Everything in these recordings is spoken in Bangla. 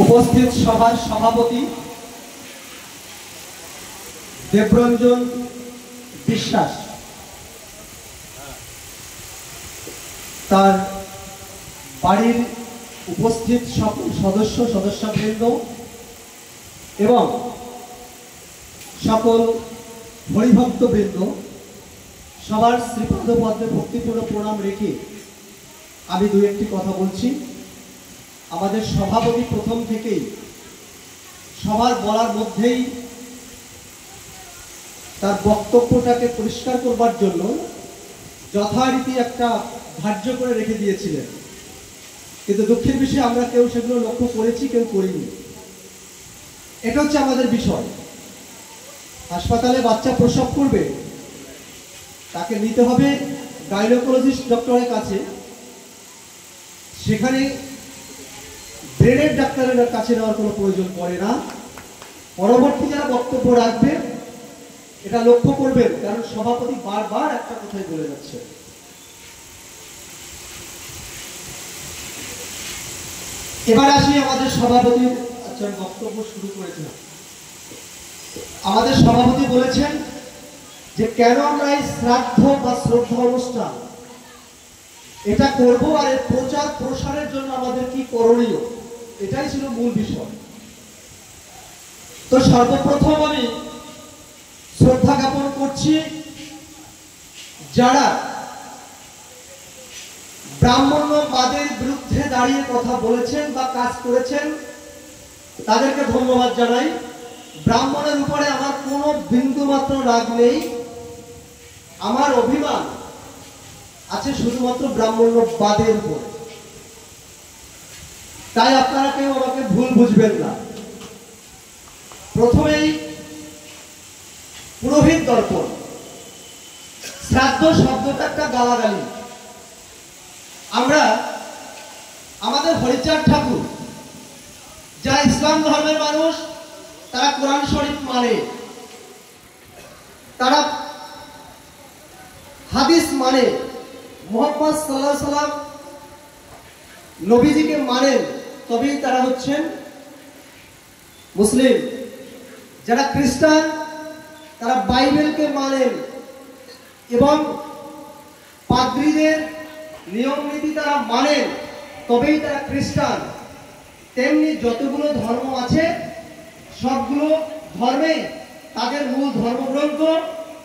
উপস্থিত সভার সভাপতি দেবরঞ্জন বিশ্বাস, তার বাড়ির উপস্থিত সকল সদস্যবৃন্দ এবং সকল হরিভক্তবৃন্দ, সবার শ্রীপাদপদ্মে ভক্তিপূর্ণ প্রণাম রেখে আমি দু একটি কথা বলছি। আমাদের সভাপতি প্রথম থেকেই সবার বলার মধ্যেই তার বক্তব্যটাকে পরিষ্কার করবার জন্য যথারীতি একটা ধার্য করে রেখে দিয়েছিলেন, কিন্তু দুঃখের বিষয়ে আমরা কেউ সেগুলো লক্ষ্য করেছি, কেউ করিনি। এটা হচ্ছে আমাদের বিষয়। হাসপাতালে বাচ্চা প্রসব করবে, তাকে নিতে হবে গাইনোকোলজিস্ট ডক্টরের কাছে, সেখানে ব্রেনের ডাক্তারের কাছে নেওয়ার কোনো প্রয়োজন পড়ে না। পরবর্তী যারা বক্তব্য রাখবে এটা লক্ষ্য করবেন, কারণ সভাপতি বারবার একটা কথাই বলে যাচ্ছে। এবার আসি আমাদের সভাপতির বক্তব্য শুরু করেছিলাম। আমাদের সভাপতি বলেছেন যে কেন আমরা এই শ্রাদ্ধ বা শ্রদ্ধা অনুষ্ঠান এটা করব, আর এর প্রচার প্রসারের জন্য আমাদের কি করণীয়, এটাই ছিল মূল বিষয়। তো সর্বপ্রথম আমি শ্রদ্ধা জ্ঞাপন করছি যারা ব্রাহ্মণ্যবাদের বিরুদ্ধে দাঁড়িয়ে কথা বলেছেন বা কাজ করেছেন, তাদেরকে ধন্যবাদ জানাই। ব্রাহ্মণের উপরে আমার কোনো বিন্দুমাত্র রাগ নেই, আমার অভিমান আছে শুধুমাত্র ব্রাহ্মণ্যবাদের উপরে। তাই আপনারা কেউ আমাকে ভুল বুঝবেন না। প্রথমেই পুরোহিত দর্পণ, শ্রাদ্ধ শব্দটা একটা গালাগালি। আমরা আমাদের হরিচাঁদ ঠাকুর, যারা ইসলাম ধর্মের মানুষ, তারা কোরআন শরীফ মানে, তারা হাদিস মানে, মুহাম্মদ সাল্লাল্লাহু আলাইহি সাল্লাম নবীজিকে মানেন, তবেই তারা হচ্ছেন মুসলিম। যারা খ্রিস্টান, তারা বাইবেলকে মানেন এবং পাদ্রীদের নিয়ম নীতি তারা মানেন, তবেই তারা খ্রিস্টান। তেমনি যতগুলো ধর্ম আছে সবগুলো ধর্মে তাদের মূল ধর্মগ্রন্থ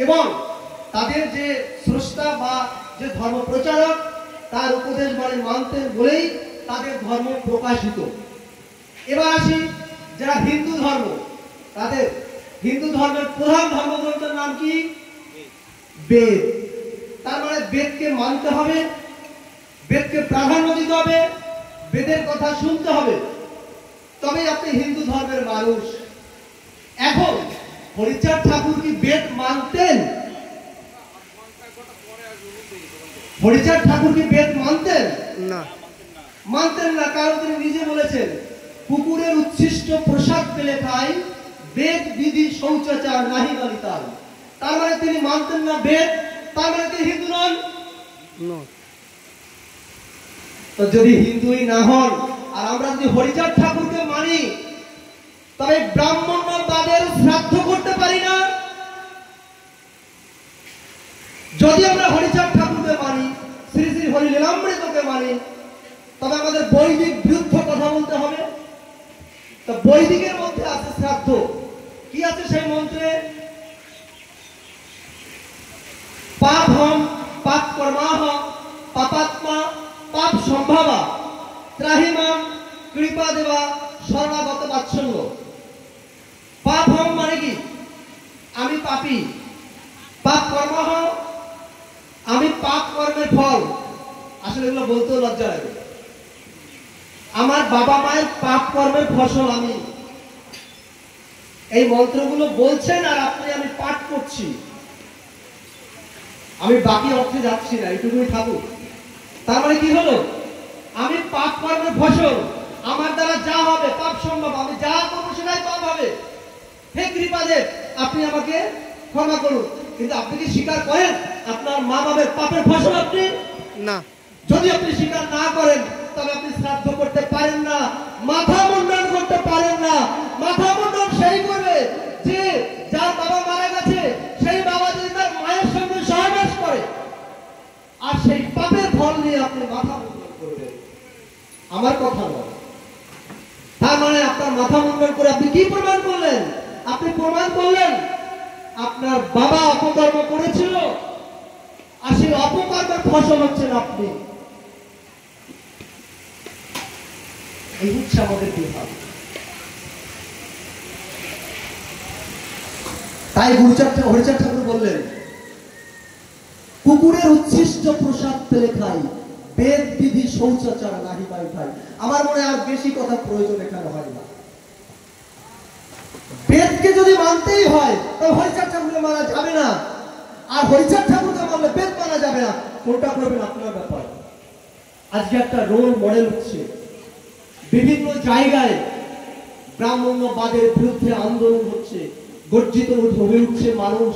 এবং তাদের যে স্রষ্টা বা যে ধর্ম প্রচারক তার উপদেশ বাণী মানতেন বলেই তাদের ধর্ম প্রকাশিত। এবার আসি যারা হিন্দু ধর্ম, তাদের হিন্দু ধর্মের প্রধান ধর্মগ্রন্থের নাম কি? বেদ। তার মানে বেদকে মানতে হবে, বেদকে প্রাধান্য দিতে হবে, বেদের কথা শুনতে হবে, তবে আপনি হিন্দু ধর্মের মানুষ। এখন হরিচাঁদ ঠাকুর কি বেদ মানতেন? হরিচাঁদ ঠাকুর কি বেদ মানতেন? না, মানতেন না। কারণ তিনি নিজে বলেছেন, কুকুরের উচ্ছিষ্ট প্রসাদ পেলে খাই, বেদ বিধি শৌচাচার নাহি মানিতাম। তার মানে তিনি মানতেন না বেদ, তার মানে তিনি হিন্দু নন। তো যদি হিন্দুই না হন আর আমরা যদি হরিচাঁদ ঠাকুরকে মানি, তবে ব্রাহ্মণ্যবাদের শ্রাদ্ধ করতে পারি না। যদি আমরা হরিচাঁদ ঠাকুরকে মানি, শ্রী শ্রী হরি লীলামৃতকে মানি, তবে আমাদের বৈদিক বিরুদ্ধে কথা বলতে হবে। তো বৈদিকের মধ্যে আছে শ্রাদ্ধ। কি আছে সেই মন্ত্রে? পাপহম পাপ কর্মাহ পাপাত্মা পাপ সম্ভাবা ত্রাহিমাম কৃপা দেবা শরণাগত বাৎসল্য। পাপহম মানে কি? আমি পাপী। পাপ কর্মাহ, আমি পাপ কর্মের ফল। আসলে এগুলো বলতেও লজ্জা লাগে। আমার বাবা মায়ের পাপ কর্মের ফসল আমি। এই মন্ত্রগুলো বলছেন আর আপনি আমি পাঠ করছি, আমি বাকি অর্থে যাচ্ছি না, এইটুকুই থাকুক। তার মানে কি হলো? আমি পাপ কর্মের ফসল, আমার দ্বারা যা হবে পাপ সম্ভব, আমি যা করবো সেটাই পাপ হবে। হে কৃপাদেব, আপনি আমাকে ক্ষমা করুন। কিন্তু আপনি কি স্বীকার করেন আপনার মা বাবার পাপের ফসল আপনি? না। যদি আপনি স্বীকার না করেন তবে আপনি শ্রাদ্ধ করতে পারেন না, মাথা মুন্ডন আমার কথা নয়। তার মানে আপনার মাথা মুন্ডন করে আপনি কি প্রমাণ করলেন? আপনি প্রমাণ করলেন আপনার বাবা অপকর্ম করেছিল, আর সেই অপকর্মের ফসল হচ্ছেন আপনি। এই হচ্ছে আমাদের বিভাগ। তাই হরিচাঁদ ঠাকুর বললেন, কুকুরের উচ্ছিষ্ট প্রসাদ পেলে খাই, বেদ বিধি শৌচাচার নাহি বাই খাই। আমার মনে আর বেশি কথা প্রয়োজন এখানে হয় না। বেদকে যদি মানতেই হয় তবে হরিচাঁদ ঠাকুরকে মানা যাবে না, আর হরিচাঁদ ঠাকুরকে মানলে বেদ মানা যাবে না। কোনটা করবেন আপনার ব্যাপার। আজকে একটা রোল মডেল হচ্ছে, বিভিন্ন জায়গায় ব্রাহ্মণ্যবাদের বিরুদ্ধে আন্দোলন হচ্ছে, গর্জিত হয়ে উঠছে মানুষ।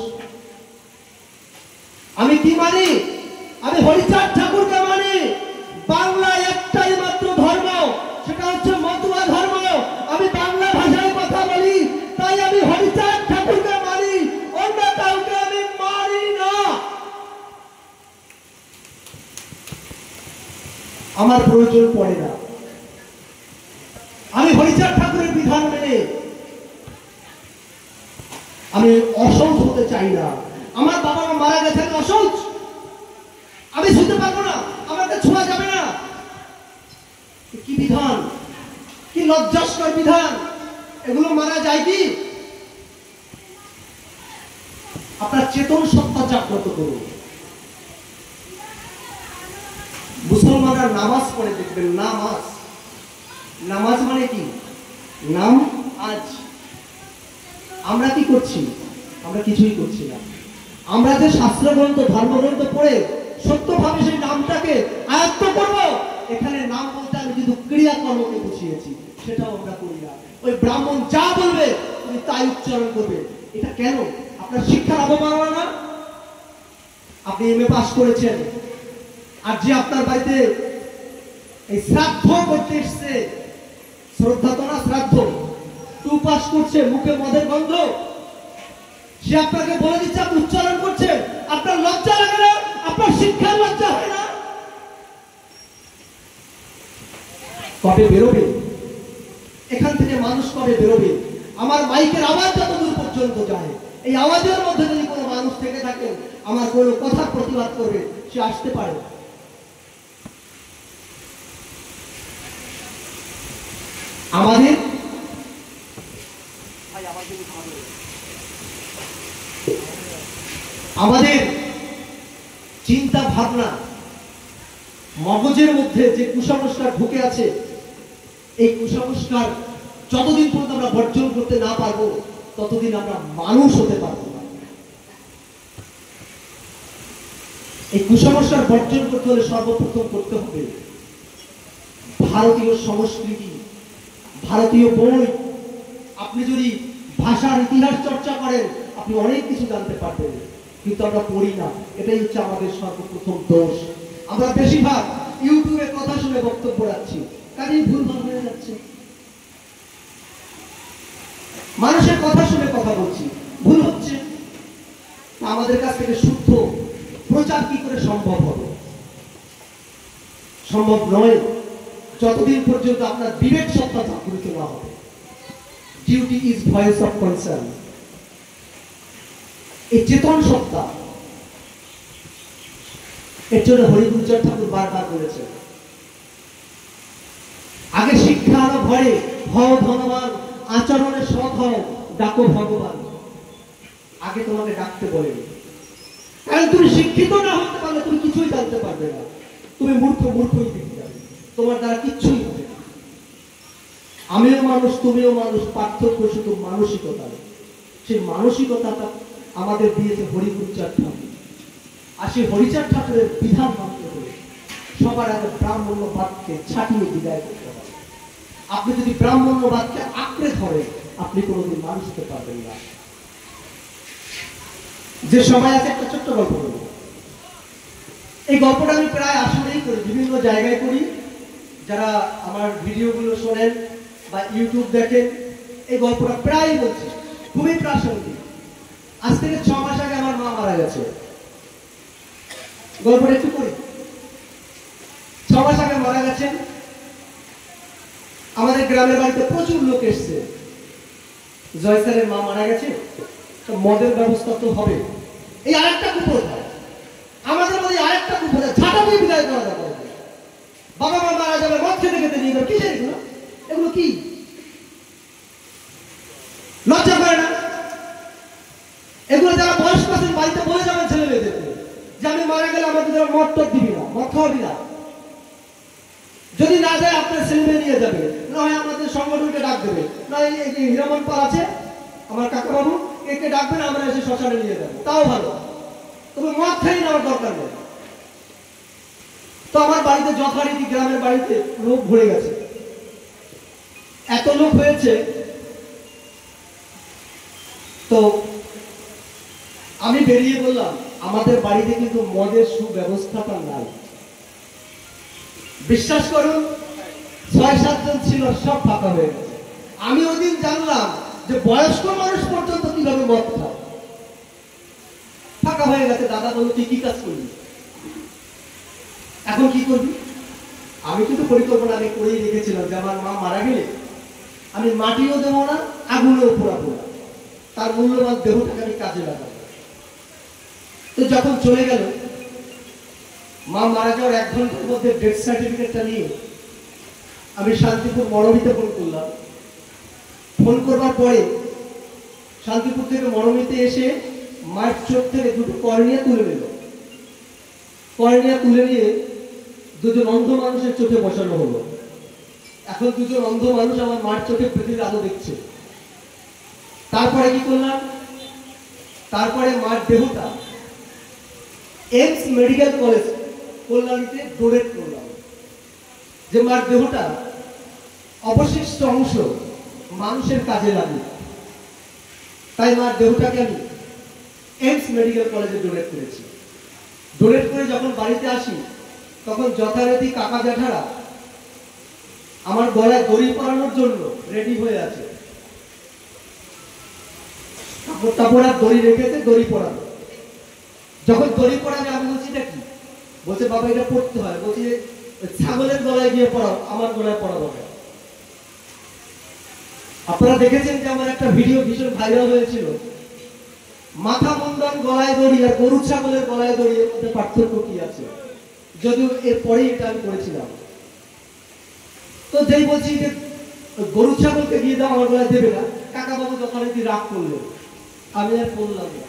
আমি কি মানি? আমি হরিচাঁদ ঠাকুরকে মানি। বাংলায় একটাই মাত্র ধর্ম, সেটা হচ্ছে মতুয়া ধর্ম। আমি বাংলা ভাষায় কথা বলি, তাই আমি হরিচাঁদ ঠাকুরকে মানি, অন্য কাউকে আমি মানি না। আমার প্রয়োজন পড়ে না। আমি হরিচাঁদ ঠাকুরের বিধান মেনে আমি অশৌচ হতে চাই না। আমার বাবা মা মারা গেছেন অশৌচ, আমি শুনতে পারবো না, আমাকে ছোঁয়া যাবে না। কি বিধান, কি লজ্জাস্কর বিধান! এগুলো মারা যায় কি? আপনার চেতন সত্তা জাগ্রত করুন। মুসলমানরা নামাজ পড়ে দেখবেন, নামাজ। নামাজ মানে কি? নাম আজ। আমরা কি করছি? আমরা কিছুই করছি না। আমরা যে শাস্ত্রগ্রন্থ ধর্মগ্রন্থ পড়ে সত্যভাবে সেই নামটাকে আয়ত্ত করব, এখানে নাম বলতে আমি কিন্তু ক্রিয়াকর্মকে বুঝিয়েছি, সেটাও আমরা করি না। ওই ব্রাহ্মণ যা বলবে তুমি তাই উচ্চারণ করবে। এটা কেন? আপনার শিক্ষার অবমাননা না? আপনি এমএ পাস করেছেন, আর যে আপনার বাড়িতে এই শ্রাদ্ধ করতে এসছে, শ্রদ্ধা তো না, শ্রাদ্ধ, 2 পাস করছে, মুখে মদের গন্ধ, সে আপনাকে বলে দিচ্ছে, আপনি উচ্চারণ করছেন, আপনার লজ্জা লাগে না? আপনার শিক্ষার লজ্জা হয় না? কবে বেরোবে এখান থেকে মানুষ? কবে বেরোবে? আমার মাইকের আওয়াজ যত দূর পর্যন্ত যায়, এই আওয়াজের মধ্যে যদি কোনো মানুষ থেকে থাকে, আমার কোনো কথা প্রতিবাদ করবে, সে আসতে পারে। আমাদের চিন্তা ভাবনা, মগজের মধ্যে যে কুসংস্কার ঢুকে আছে, এই কুসংস্কার যতদিন পর্যন্ত আমরা বর্জন করতে না পারবো, ততদিন আমরা মানুষ হতে পারবো না। এই কুসংস্কার বর্জন করতে হলে সর্বপ্রথম করতে হবে ভারতীয় সংস্কৃতি, ভারতীয় বই। আপনি যদি ভাষার ইতিহাস চর্চা করেন, আপনি অনেক কিছু জানতে পারবেন, কিন্তু আমরা পড়ি না। এটাই হচ্ছে আমাদের সর্বপ্রথম দোষ। আমরা বেশিরভাগ ইউটিউবে কথা শুনে বক্তব্য রাখছি, কাজেই ভুলভাল হয়ে যাচ্ছে। মানুষের কথা শুনে কথা বলছি, ভুল হচ্ছে। আমাদের কাছ থেকে শুদ্ধ প্রচার কি করে সম্ভব হবে? সম্ভব নয় যতদিন পর্যন্ত আপনার বিবেক সত্তা জাগ্রত না হবে। Duty is voice of concern. এই চেতন সত্তা, এর জন্য হরিগুঞ্জন ঠাকুর বারবার বলেছেন, আগে শিক্ষা আনো ঘরে, হও ধনবান, আচরণে সৎ হও, ডাকো ভগবান। আগে তোমাকে ডাকতে বলেন, কারণ তুমি শিক্ষিত না হতে পারলে তুমি কিছুই জানতে পারবে না। তুমি মূর্খই থেকে যাবে, তোমার দ্বারা কিচ্ছুই হবে না। আমিও মানুষ, তুমিও মানুষ, পার্থক্য শুধু মানসিকতা। সেই মানসিকতাটা আমাদের দিয়েছে হরিগুঞ্জন ঠাকুর। আর সেই হরিচাঁদ ঠাকুরের বিধান মানতে হলে সবার আগে ব্রাহ্মণ্যবাদকে ছাটিয়ে বিদায় করতে হবে। আপনি যদি ব্রাহ্মণ্যবাদকে আঁকড়ে ধরেন, আপনি কোনোদিন মানুষ হতে পারবেন না। যে সময় আছে একটা ছোট্ট গল্প বলব। এই গল্পটা আমি প্রায় আসলেই করি, বিভিন্ন জায়গায় করি। যারা আমার ভিডিওগুলো শোনেন বা ইউটিউব দেখেন, এই গল্পটা প্রায় বলছি, খুবই প্রাসঙ্গিক। আজ থেকে 6 মাস আগে আমার মা মারা গেছে। গল্পটা একটু করি। 6 মাস আগে মারা গেছেন। আমাদের গ্রামের বাড়িতে প্রচুর লোক এসছে। জয় স্যারের মা মারা গেছে, তো মদের ব্যবস্থা তো হবে। এই আরেকটা কুপ্রথা আমাদের মধ্যে, আরেকটা কুপ্রথা, ঝাঁটা দিয়ে বিদায় করা যাবে। বাবা মা মারা যাবে, মদ খেতে খেতে নিয়ে যাবে, কিসের এগুলো? এগুলো কি লজ্জা করে না? এগুলো যারা বয়স্ক আছেন বাড়িতে বলে যাবেন ছেলে মেয়েদেরকে যে আমি মারা গেলে আমাকে যারা মদ টদ দিবি না, মদ খাওয়াবি না। যদি না যায় আপনার ছেলে মেয়ে নিয়ে যাবে, না হয় আমাদের সংগঠনকে ডাক দেবে, না এই যে হীরামন পাল আছে আমার কাকা বাবু, একে ডাকবেন, আমরা এসে শ্মশানে নিয়ে যাবো, তাও ভালো। তবে মদ খাই নেওয়ার দরকার নেই। তো আমার বাড়িতে যথারীতি গ্রামের বাড়িতে লোক ভরে গেছে, এত লোক হয়েছে। তো আমি বেরিয়ে বললাম আমাদের বাড়িতে কিন্তু মদের সুব্যবস্থাটা নাই। বিশ্বাস করুন ৬-৭ জন ছিল, সব ফাঁকা হয়ে গেছে। আমি ওই দিন জানলাম যে বয়স্ক মানুষ পর্যন্ত কিভাবে মদ খায়। ফাঁকা হয়ে গেছে। দাদা বলল তুই কি কাজ করবি, এখন কি করবি? আমি কিন্তু পরিকল্পনা আমি করেই রেখেছিলাম যে আমার মা মারা গেলে আমি মাটিও দেবো না, আগুনেও পোড়াবো না, তার মূল্যবান দেহটাকে আমি কাজে লাগাবো। তো যখন চলে গেল, মা মারা যাওয়ার 1 ঘন্টার মধ্যে ডেথ সার্টিফিকেটটা নিয়ে আমি শান্তিপুর মরমিতে ফোন করলাম। ফোন করবার পরে শান্তিপুর থেকে মরমিতে এসে মায়ের চোখ থেকে 2টো কর্নিয়া তুলে নিল। কর্নিয়া তুলে নিয়ে 2জন অন্ধ মানুষের চোখে বসানো হলো। এখন 2জন অন্ধ মানুষ আমার মার চোখে পৃথিবীর আলো দেখছে। তারপরে কি করলাম? তারপরে মার দেহটা এমস মেডিকেল কলেজ কল্যাণীতে ডোনেট করলাম, যে মার দেহটা অবশিষ্ট অংশ মানুষের কাজে লাগে। তাই মার দেহটাকে আমি এমস মেডিকেল কলেজে ডোনেট করেছি। ডোনেট করে যখন বাড়িতে আসি তখন যথারীতি কাকা জ্যাঠারা আমার গলায় দড়ি পরানোর জন্য রেডি হয়ে আছে। কাপড় টাপড় আর দড়ি রেখেছে, দড়ি পরানো। যখন দড়ি পরাবে আমি বলছি এটা কি? বলছে বাবা এটা পড়তে হয়। বলছি ছাগলের গলায় গিয়ে পড়াও, আমার গলায় পড়াবো না। আপনারা দেখেছেন যে আমার একটা ভিডিও ভীষণ ভাইরাল হয়েছিল, মাথা মুন্ডন গলায় দড়ি আর গরু ছাগলের গলায় দড়ি, এর মধ্যে পার্থক্য কি আছে? যদিও এরপরেই এটা আমি করেছিলাম। তো যেই বলছি যে গরু ছাগলকে দিয়ে দাও, আমার গলায় দেবে না, কাকা বাবু যথারীতি রাগ করলেন। আমি আর বললাম না।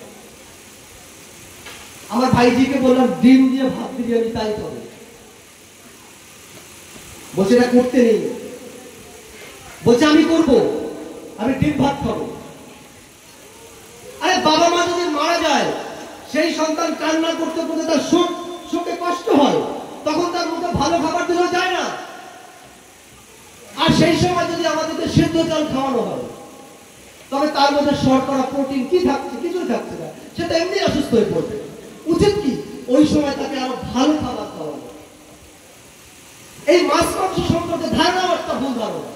আমার ভাইজিকে বললাম ডিম দিয়ে ভাত দিবি, আমি তাই হবে। বলছে এটা করতে নেই। বলছে আমি করবো, আমি ডিম ভাত খাবো। আরে বাবা মা যদি মারা যায়, সেই সন্তান কান্না করতে করতে তার শোকে কষ্ট হয়, তখন তার মুখে ভালো খাবার দিলেও যায় না। আর সেই সময় যদি আমাদেরকে সেদ্ধ চাল খাওয়ানো হয়, তবে তার মধ্যে শর্করা প্রোটিন কি থাকছে? কিছুই থাকছে না, সেটা এমনি অসুস্থ হয়ে পড়বে। উচিত কি ওই সময় তাকে আরো ভালো খাবার খাওয়ানো। এই মাছ মাংস সম্পর্কে ধারণা একটা ভুল ধারণা।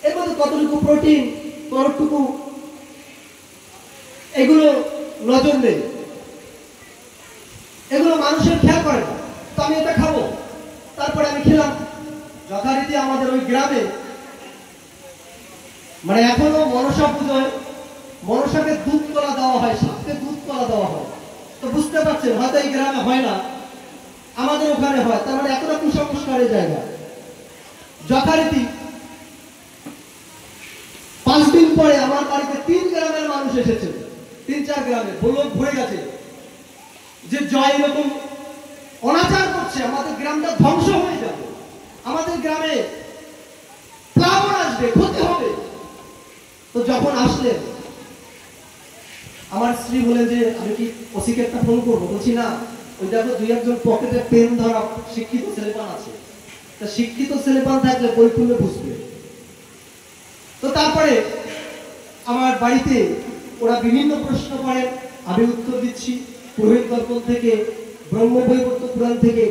এর মধ্যে কতটুকু প্রোটিন, কতটুকু এগুলো নজর নেই, এগুলো মানুষের খেয়াল করে না। তো আমি এটা খাবো। তারপরে আমি খেলাম। যথারীতি আমাদের ওই গ্রামে মানে এখনো মনসা পুজোয় মনসাকে দুধ কলা দেওয়া হয়, সাপকে দুধ কলা দেওয়া হয়। তো বুঝতে পারছেন হয়তো এই গ্রামে হয় না, আমাদের ওখানে হয়। তার মানে এতটা কুসংস্কারের জায়গা। যথারীতি 5 দিন পরে আমার বাড়িতে 3 গ্রামের মানুষ এসেছে, 3-4 গ্রামে লোক ভরে গেছে যে জয় এরকম অনাচার করছে, আমাদের গ্রামটা ধ্বংস হয়ে যাবে, আমাদের গ্রামে প্লাবন আসবে, ক্ষতি হবে। তো যখন আসলেন আমার স্ত্রী বলে যে আমি কি ওসিকে একটা ফোন করবো? বলছি না, ওই দেখো 2-1 পকেটে পেন ধরা শিক্ষিত ছেলেপান আছে, তা শিক্ষিত ছেলেপান থাকলে বই খুলে বুঝবে। তো তারপরে আমার বাড়িতে ওরা বিভিন্ন প্রশ্ন করে, আমি উত্তর দিচ্ছি, পুরোহিত দর্পণ থেকে, ব্রহ্মবৈবর্ত পুরাণ থেকে,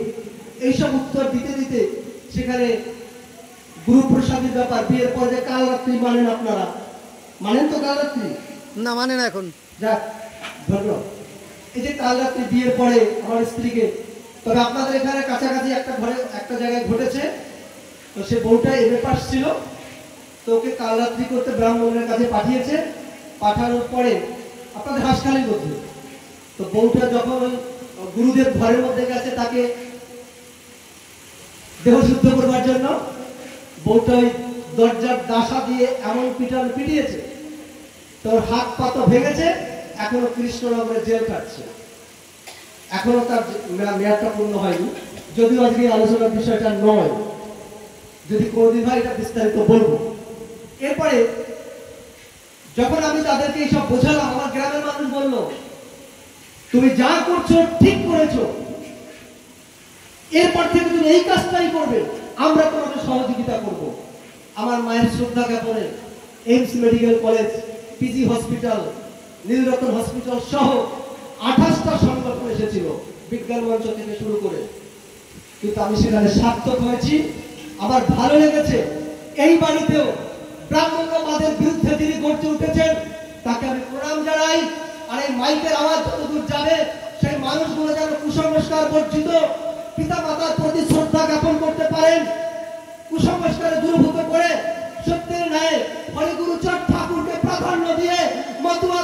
এইসব উত্তর দিতে দিতে সেখানে গুরুপ্রসাদের ব্যাপার, বিয়ের পরে যে কাল রাত্রি মানেন আপনারা, মানেন তো কাল রাত্রি? না মানে না এখন। যাক ধন্যবাদ। এই যে কাল রাত্রি বিয়ের পরে আমার স্ত্রীকে, তবে আপনাদের এখানে কাছাকাছি একটা ঘরে একটা জায়গায় ঘটেছে, তো সে বউটা এমএ পাস ছিল, তো ওকে কাল রাত্রি করতে ব্রাহ্মণের কাছে পাঠিয়েছে। পাঠানোর পরে আপনাদের হাসখালির মধ্যে, তো বউটা যখন ওই গুরুদেব ঘরের মধ্যে গেছে তাকে দেহ শুদ্ধ করবার জন্য, বউটা ওই দরজার দাসা দিয়ে এমন পিটিয়েছে, তোর হাত পা তো ভেঙেছে, এখনো কৃষ্ণনগরে জেল কাটছে, এখনো তার মেয়াদটা পূর্ণ হয়নি। যদিও আজকে আলোচনার বিষয়টা নয়, যদি কোনদিন হয় এটা বিস্তারিত বলবো। এরপরে যখন আমি তাদেরকে এইসব বোঝালাম, আমার গ্রামের মানুষ বলল, তুমি যা করছো ঠিক করেছো, এরপর থেকে তুমি এই কাজটাই করবে, আমরা তোমাকে সহযোগিতা করব। আমার মায়ের শ্রদ্ধা জ্ঞাপনে AIIMS medical college, PG hospital, Nilratan hospital সহ 28টা সংগঠন এসেছিল, বিজ্ঞান মঞ্চ থেকে শুরু করে। কিন্তু আমি সেখানে সার্থক হয়েছি, আমার ভালো লেগেছে। এই বাড়িতেও ব্রাহ্মণ্যবাদের বিরুদ্ধে যিনি গর্জে উঠেছেন তাকে আমি প্রণাম জানাই। আর এই মাইকের আওয়াজ যতদূর যাবে, সেই মানুষগুলো যেন কুসংস্কার বর্জিত, পিতা মাতার প্রতি শ্রদ্ধা জ্ঞাপন করতে পারেন, কুসংস্কারে দূরভূত করে সত্যের ন্যায় হরিগুরুচাঁদ ঠাকুরকে প্রাধান্য দিয়ে মতুয়া